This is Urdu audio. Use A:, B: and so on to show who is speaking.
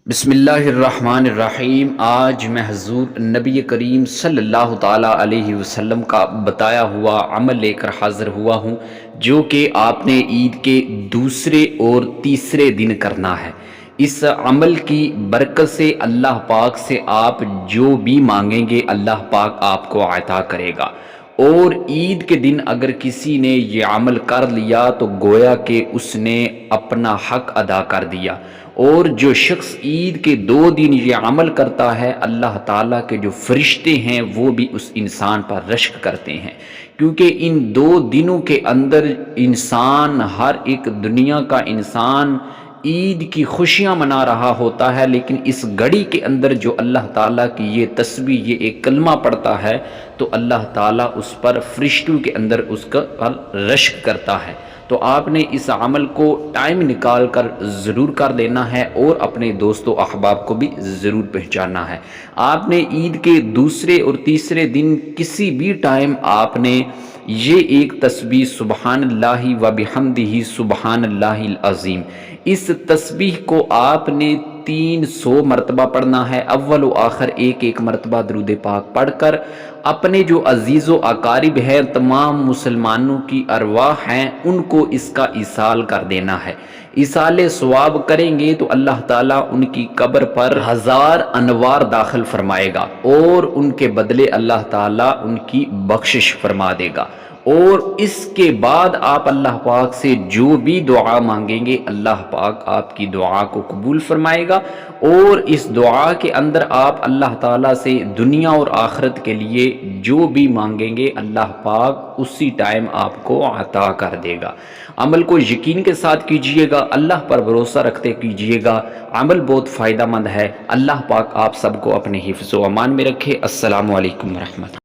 A: بسم اللہ الرحمن الرحیم۔ آج میں حضور نبی کریم صلی اللہ تعالیٰ علیہ وسلم کا بتایا ہوا عمل لے کر حاضر ہوا ہوں، جو کہ آپ نے عید کے دوسرے اور تیسرے دن کرنا ہے۔ اس عمل کی برکت سے اللہ پاک سے آپ جو بھی مانگیں گے اللہ پاک آپ کو عطا کرے گا۔ اور عید کے دن اگر کسی نے یہ عمل کر لیا تو گویا کہ اس نے اپنا حق ادا کر دیا۔ اور جو شخص عید کے 2 دن یہ عمل کرتا ہے، اللہ تعالیٰ کے جو فرشتے ہیں وہ بھی اس انسان پر رشک کرتے ہیں، کیونکہ ان 2 دنوں کے اندر انسان، ہر ایک دنیا کا انسان عید کی خوشیاں منا رہا ہوتا ہے، لیکن اس گھڑی کے اندر جو اللہ تعالیٰ کی یہ تسبیح، یہ ایک کلمہ پڑھتا ہے تو اللہ تعالیٰ اس پر فرشتوں کے اندر اس کا رشک کرتا ہے۔ تو آپ نے اس عمل کو ٹائم نکال کر ضرور کر لینا ہے اور اپنے دوست و احباب کو بھی ضرور پہچاننا ہے۔ آپ نے عید کے دوسرے اور تیسرے دن کسی بھی ٹائم آپ نے یہ ایک تسبیح سبحان اللہ و بحمدہ سبحان اللہ العظیم، اس تسبیح کو آپ نے 300 مرتبہ پڑھنا ہے۔ اول و آخر ایک مرتبہ درود پاک پڑھ کر اپنے جو عزیز و اقارب ہیں، تمام مسلمانوں کی ارواح ہیں، ان کو اس کا ایصال کر دینا ہے۔ ایصال ثواب کریں گے تو اللہ تعالیٰ ان کی قبر پر 1000 انوار داخل فرمائے گا اور ان کے بدلے اللہ تعالیٰ ان کی بخشش فرما دے گا۔ اور اس کے بعد آپ اللہ پاک سے جو بھی دعا مانگیں گے اللہ پاک آپ کی دعا کو قبول فرمائے گا، اور اس دعا کے اندر آپ اللہ تعالیٰ سے دنیا اور آخرت کے لیے جو بھی مانگیں گے اللہ پاک اسی ٹائم آپ کو عطا کر دے گا۔ عمل کو یقین کے ساتھ کیجئے گا، اللہ پر بھروسہ رکھتے کیجئے گا، عمل بہت فائدہ مند ہے۔ اللہ پاک آپ سب کو اپنے حفظ و امان میں رکھے۔ السلام علیکم ورحمۃ اللہ۔